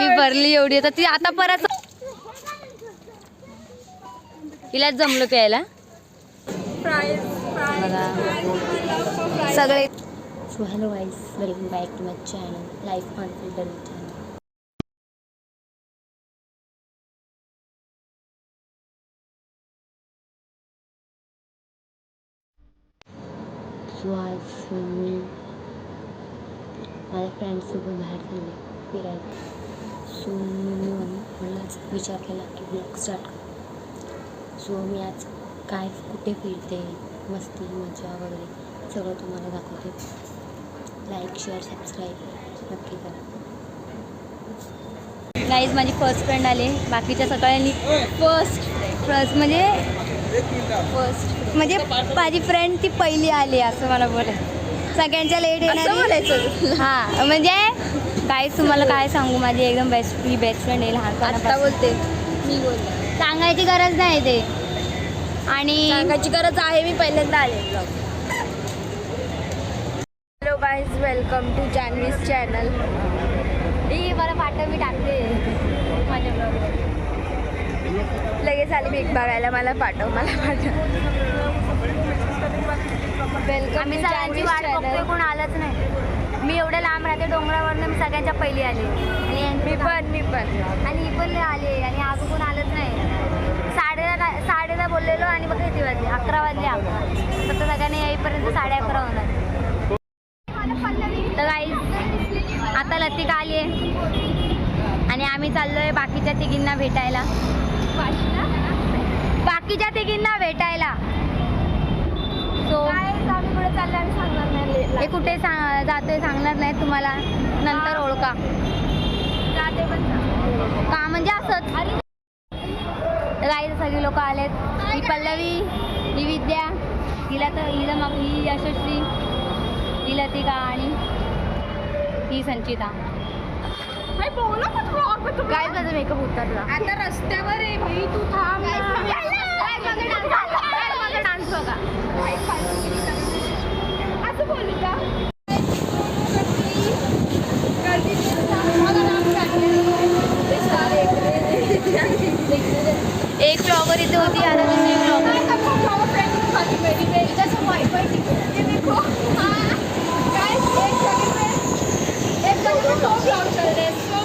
मी भरली एवढी तर ती आता परत तिलाच जमलो प्यायला सगळे. So hello guys, welcome back to my channel life unfiltered channel. So आज मी माझ्या फ्रेंड्ससोबत बाहेर गेले फिरायला. सो मी मलाच विचार केला की ब्लॉग स्टार्ट कर. सो मी आज काय कुठे फिरते, मस्ती मजा वगैरे सगळं तुम्हाला दाखवते. लाईक शेअर सबस्क्राईब नक्की करा. गाईज माझी फर्स्ट फ्रेंड आली, बाकीच्या सगळ्यांनी फर्स्ट म्हणजे माझी फ्रेंड ती पहिली आली असं मला बोलायचं. सगळ्यांच्या लेट येणार. हां म्हणजे गाईज तुम्हाला काय सांगू, माझी एकदम बेस्ट फ्रेंड आहे लहानपणापासून. बोलते मी बोलते, सांगायची गरज नाही ते, आणि सांगायची गरज आहे. मी पहिल्यांदा आले blog. Hello guys, welcome to Janhavi's channel. मला पाठव, मी टाकते माझ्या ब्लॉगवर. लगेच आली मी एक बघायला, मला पाठव. वेलकम. आम्ही सगळ्यांची वाट बघतोय, कोण आलंच नाही. मी एवढं लांब राहते डोंगरावरनं, मी सगळ्यांच्या पहिली आली. आणि मी पण आणि ही पण आली, आणि आज कोण आलंच नाही. साडेदहा बोललेलो आणि मग किती वाजले? 11 वाजले. तर सगळ्यांनी येईपर्यंत 11:30 होणार. तर गाईज आता लतिका आली आहे आणि आम्ही चाललोय बाकीच्या तिघींना भेटायला. सो आम्ही कुठे चाललो आम्ही सांगणार नाही. हे कुठे जातोय सांगणार नाही तुम्हाला, नंतर ओळखा. जाते पण का म्हणजे असंच. गाईज सगळी लोक आलेत. ही पल्लवी, ही विद्या, ही यशस्वी, ही लतिका आणि ही संचिता. काय माझा मेकअप उतरला आता रस्त्यावर आहे भाई. तू थांब. डान्स बघा असं बोलू का? एक ब्लॉगर इथे होती आणि दुसरी ब्लॉगर.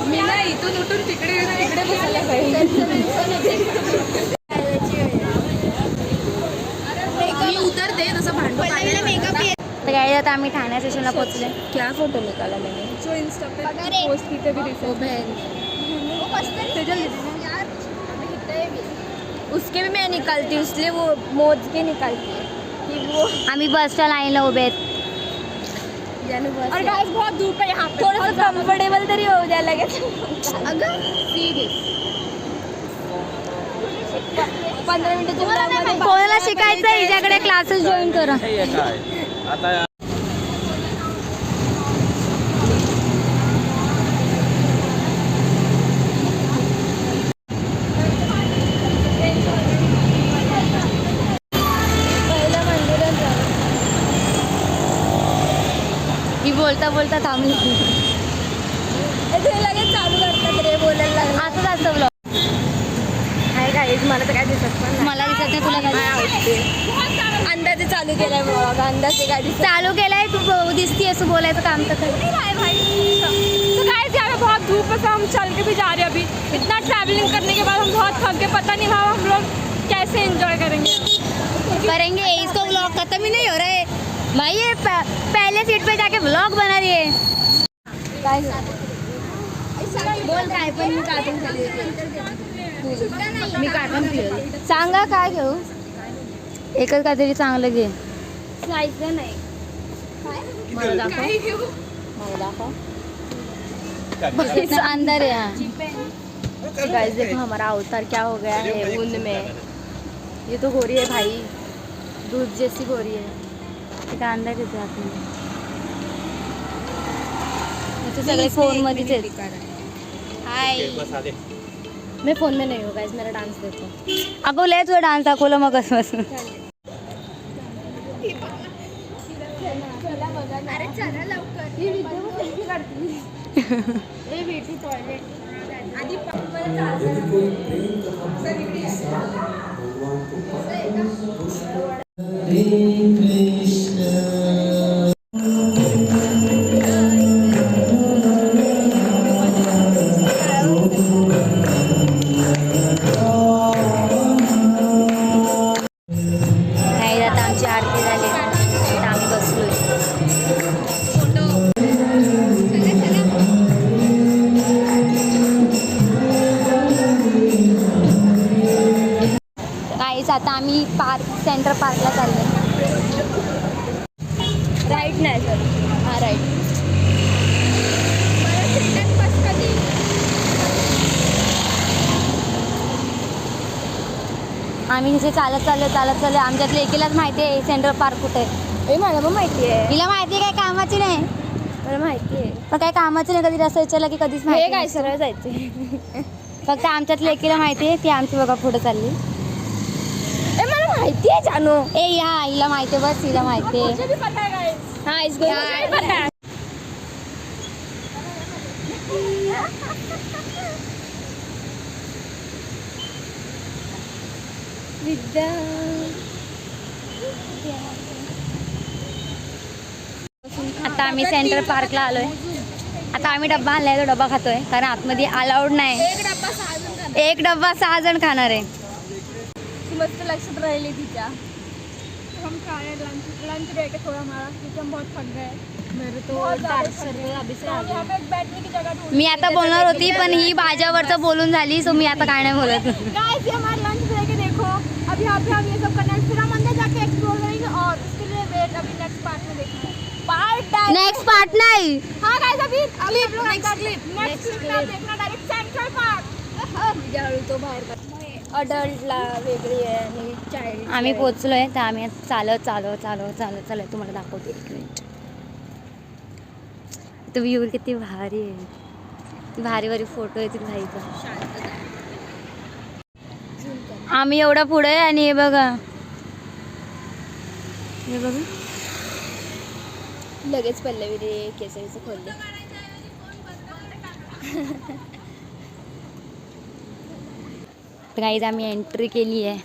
मी ना इथून उठून तिकडे बसायला पाहिजे. उतरते तसं भांडण मेकअप. तर काय आता आम्ही ठाणे स्टेशनला पोहोचले. क्या फोटो निकाला मैंने जो इंस्टा पे पोस्ट की भी दिखो बहन. उसके भी मैं निकालती हूँ, इसलिए वो मोज के निकालती है. वो आम्ही बसच्या लाईनला उभे आहेत. और गाइस बहुत धूप है यहाँ पे, थोड़ा सा कंफर्टेबल तरी हो जाए लगेच. अगं सीरियस 15 मिनिटाच्या कोणाला शिकायचं आहे हिच्याकडे क्लासेस जॉईन करा. आता बोलता बोलता थांबली. लगेच चालू करतात रे बोलायला. असंच असतं ब्लॉग. हाय गाईज, मला तर काय दिसत पण मला दिसत नाही. तुला काय आवडते? अंदाजे चालू केलाय ब्लॉग. अंदाजे गाडी चालू केलाय. तू दिसती असं बोलायचं काम तर काय भाई. तो गाइस यहाँ पे बहुत धूप है, हम चल के भी जा रहे हैं. अभी इतना ट्रैवलिंग करने के बाद हम बहुत थक गए. पता नहीं वहाँ हम लोग कैसे एंजॉय करेंगे. इसको ब्लॉग खत्म ही नहीं हो रहा है भाई. ये पहले सीट पे जाके व्लॉग बना रही है. बोल काय पण मी कार्टून मी कार्टून सांगा काय घेऊ. एकच काहीतरी चांगलं घे. जायचं नाही. मला दाखव. अंदर है यहाँ. गाइस देखो हमारा अवतार क्या हो गया है ऊन में. ये तो गोरी है भाई, दूध जैसी गोरी है. का अंदर येते आतमध्ये. सगळे फोन मध्येच आहेत. हाय, मैं फोन में नहीं हूँ गाइस, मेरा डांस देखो. अगो ले तुझा डांस दाखवलं मग कसं. अरे चला लवकर. आता आमची आरती झाली आता आम्ही बसलोय. गाईस आता आम्ही सेंटर पार्कला चाललोय. राईट नाही सर, हा राईट. आम्ही इथे चालत चाललो. आमच्यातल्या एकीलाच माहिती आहे सेंट्रल पार्क कुठे आहे. मला पण माहिती आहे. हिला माहिती आहे, काय कामाची नाही. मला माहिती आहे पण काय कामाची नाही. कधी रस्ता विचारला की कधीच माहिती काय सरळ जायचे. फक्त आमच्यातल्या एकीला माहिती आहे, ती आमची बघा पुढे चालली. मला माहिती आहे जानू. या हिला माहिती आहे, बस हिला माहिती आहे. हा इसको आता आम्ही सेंट्रल पार्कला आलोय. आता आम्ही डब्बा आणलाय, तो डब्बा खातोय कारण आतमध्ये अलाउड नाही. एक डब्बा 6 जण खाणार आहे. मस्त लक्षात राहिली तिच्या. हम खा रहे लंच ब्रेक है थोड़ा हमारा क्योंकि हम बहुत थक गए. मेरे तो अभी से आ गया. पे बैठने की जगह ढूंढ. मी आता बोलणार होती पण ही भाज्यावरचं बोलून झाली, सो मी आता काय नाही बोलत. गाइस ये हमारा लंच ब्रेक है, देखो अभी यहाँ पे हम ये सब करना है, फिर हम अंदर जाके एक्सप्लोर करेंगे और उसके लिए वेट अभी नेक्स्ट पार्ट में देखना है. नेक्स्ट पार्ट नहीं. हाँ गाइस अभी हम लोग नेक्स्ट क्लिप में देखना डायरेक्ट सेंट्रल पार्क. तो बाहर अडल्टला वेगळी आहे आणि चाइल्ड. आम्ही पोचलोय तर आम्ही चालत तुम्हाला दाखवते. एक मिनिट. तो व्ह्यू किती भारी आहे. भारी फोटो येतील भाईचा. आम्ही एवढा पुढे आहे आणि हे बघा लगेच पल्लवी रे केसरीचं खोलले. गाईज आम्ही एंट्री केली आहे.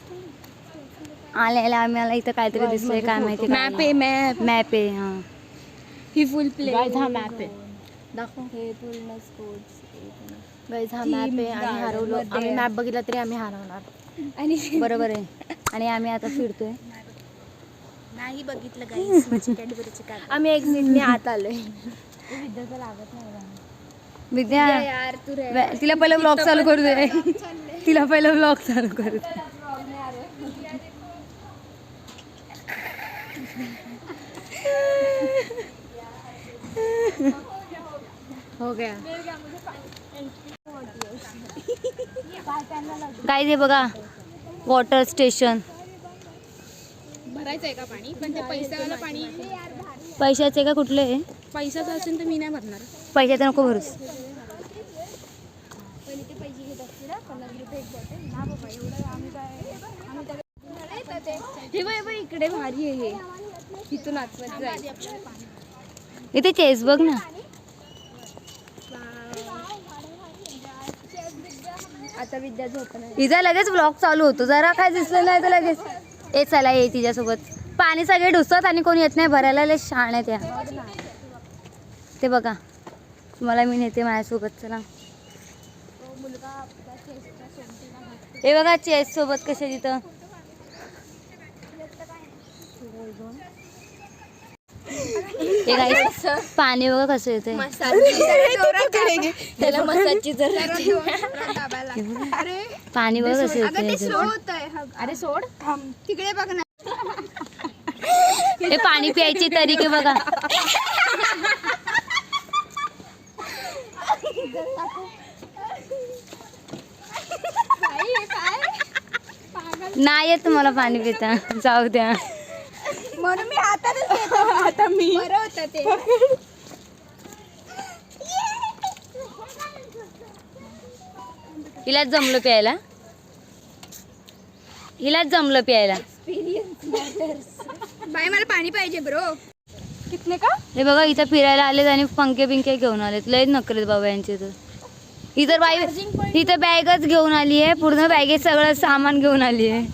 आल्याला आम्हाला इथं काहीतरी दिसलंय काय माहिती. मॅप आहे. हां ही फुल प्ले. गाईज हा मॅप आहे. दाखव. हे पूर्ण स्पोर्ट्स. गाईज हा मॅप आहे आणि हरवलो. आम्ही मॅप बघितला तरी आम्ही हरवणार आणि बरोबर आहे. आणि आम्ही आता फिरतोय. नाही बघितलं गाईज. आम्ही एक्झिटने आत आलोय. विद्याचं लागत नाही. विद्या यार तू तिला पहिलं ब्लॉग चालू करू दे. तिला पहिलं ब्लॉग चालू करू दे. हो गया. काय ते बघा वॉटर स्टेशन. भरायचं आहे का पाणी? पण ते पैशावाला पाणी. पैशाचे का कुठले? पैशाचं असेल तर मी नाही भरणार. पैशाचं नको भरूस. हे इकडे भारी आहे. हे इथून आतमध्ये जायचं. इथे चेस बघ ना. आता विद्या झोपणार. हिचा लगेच ब्लॉग चालू होतो. जरा काय दिसलं नाही तर लगेच ए चला ये तिच्यासोबत. पाणी सगळे डुसतात आणि कोणी येत नाही भरायला. लय शाण आहे त्या. ते बघा तुम्हाला मी नेते माझ्यासोबत. चला हे बघा चेस सोबत कसे तिथं. हे गाईस पाणी बघा कसं येते. त्याला मसाजची जरूरत. पाणी बघा कसं येते. अरे सोड तिकडे बघ ना. हे पाणी प्यायची तरीके बघा. नाही येत मला पाणी पिता. जाऊ द्या. म्हणून मी हातातच घेतो. आता मी बरं होतं ते. हिलाच जमलं प्यायला. बाय मला पाणी पाहिजे ब्रो. कितने का? हे बघा इथं फिरायला आलेत आणि पंखे बिंके घेऊन आलेत. लय नकरेत बाबा यांचे तर. इतर बाई इथं बॅगच घेऊन आली आहे, पूर्ण बॅगेत सगळं सामान घेऊन आली आहे.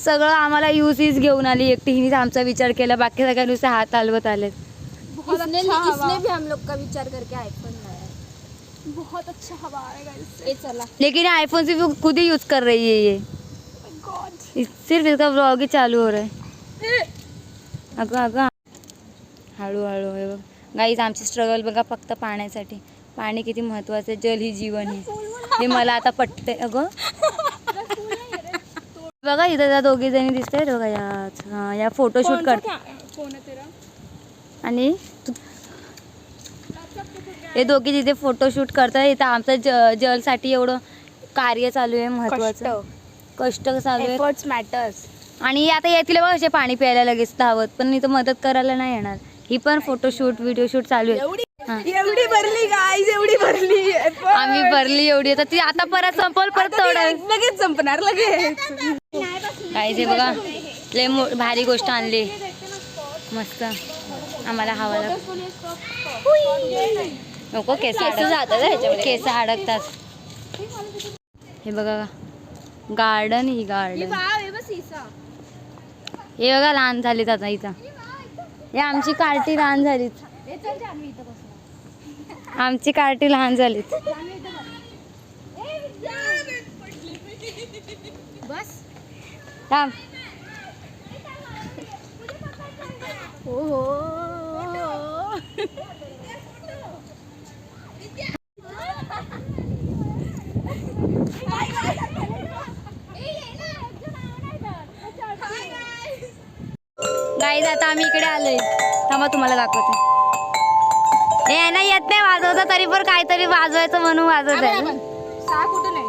सगळं आम्हाला यूज घेऊन आली एकटी. हिनेच आमचा विचार केला, बाकी सगळ्या नुसते हात हलवत आले. इसने भी हम लोग का विचार करके आईफोन लाया. बहुत अच्छा हवा आएगा इससे. चला. लेकिन आईफोन से वो खुद ही यूज कर रही है ये. सिर्फ इसका व्लॉग ही चालू हो रहा है. अगं अगं हळूहळू हे बघ गाईज, आमची स्ट्रगल बघा फक्त पाण्यासाठी. पाणी किती महत्वाचं आहे. जल ही जीवन आहे हे मला आता पटते. अगं बघा इथं त्या दोघी जणी दिसत आहेत बघा, या फोटोशूट करतात. आणि हे दोघी तिथे फोटोशूट करतात. इथं आमचं जलसाठी एवढं कार्य चालू आहे महत्वाचं. कष्ट चालू आहे. Efforts matters. आणि आता येतील बघ असे पाणी प्यायला लगेच धावत, पण इथं मदत करायला नाही येणार. ही पण फोटोशूट व्हिडिओ शूट चालू आहे. एवढी भरली गाईज, एवढी भरली. आम्ही भरली एवढी. आता ती आता परत संपल, परत थोडं लगेच संपणार लगेच. गाईज हे बघा लय भारी गोष्ट आणली मस्त. आम्हाला हवा नको, केस जातात, केस अडकतात. हे बघा गार्डन, ही गार्डन. हे बघा लहान झालीत आता इथं. हे आमची कार्टी लहान झालीत. आमची कार्टी लहान झालीत. थांब. गाईज आता आम्ही इकडे आलोय. थांबा तुम्हाला दाखवते. हे ना येत नाही वाजवता, तरी पण काहीतरी वाजवायचं म्हणून वाजवत आहे. कुठं नाही.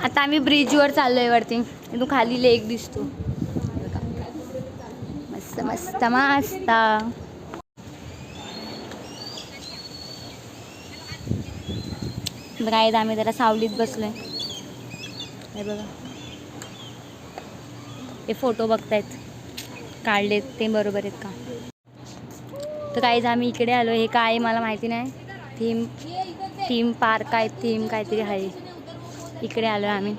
आता आम्ही ब्रिजवर चाललोय वरती. इथून खाली लेक दिसतो. मस्त मस्त मस्त. गाईज आम्ही जरा सावलीत बसलोय. हे बघा हे फोटो बघतायत काढलेत ते बरोबर आहेत का. तर गाईज आम्ही इकडे आलो. हे काय मला माहिती नाही. थीम पार्क आहे, थीम काहीतरी आहे. इकडे आलो आम्ही.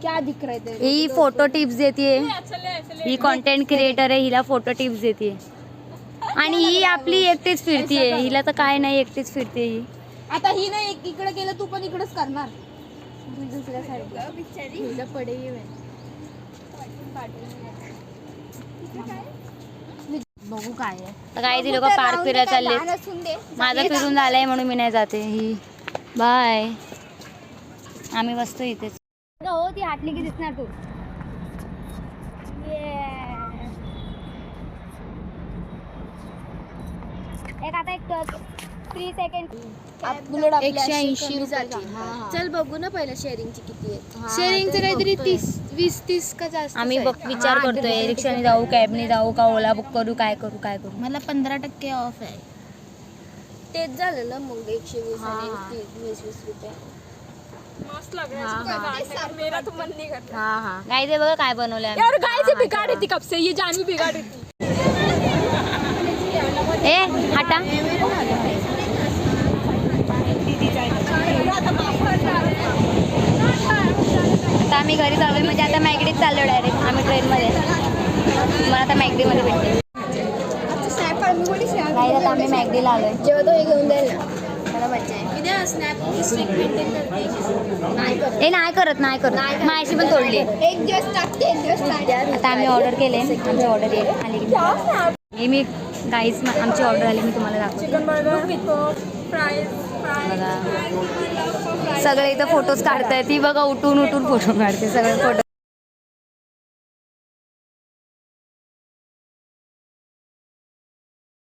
क्या दिख रहा है? ही फोटो टिप्स देते. ही कंटेंट क्रिएटर आहे, हिला फोटो टिप्स देते. आणि ही आपली एकटीच फिरतीये. हिला तर काय नाही, एकटीच फिरते ही. आता ही ना इकडे गेलं, तू पण इकडेच करणार. दुसऱ्या साईडला पडे. बघू काय आहे. काय ती लोक पार्क फिरायला चालले. माझं फिरून झालंय म्हणून मी नाही जाते. ही बाय. आम्ही बसतो इथेच. हो ती हाटली की दिसणार तू. एक आता एक 3 सेकंड. 180 रुपये. चल बघू ना पहिलं शेअरिंगची किती आहे. शेअरिंगचं काहीतरी 20-30 का जास्त. आम्ही विचार करतोय रिक्षाने जाऊ, कॅबने जाऊ का ओला बुक करू, काय करू. मला 15% ऑफ आहे. तेच झालं ना मग 120 आणि 20 रुपये. मस्त लग रहा है. मेरा तो मन नहीं करता. हां गाइस हे बघा काय बनवलंय आम्ही. यार गाय से बिगाड़ रही थी कब से. ये जानवी बिगाड़ रही थी. ए हटा. आता आम्ही घरी चाललोय. म्हणजे आता मॅगडीत चाललो डायरेक्ट. आम्ही ट्रेनमध्ये. मला आता मॅगडीमध्ये भेटते. काय आता आम्ही मॅगडीला आलोय. जेव्हा तो हे घेऊन जाईल ना मला मजा आहे. किती स्नॅप स्ट्रिक मेंटेन करते. नाही करत माझी पण तोडली. एक दिवस टाकते, एक दिवस टाकते. आता आम्ही ऑर्डर केले. आमची ऑर्डर आली की मी गाईस आमची ऑर्डर आली. मी तुम्हाला दाखवते. Chicken burger with fries. बघा सगळे इथं फोटोज काढताय. ती बघा उठून फोटो काढते. सगळे फोटो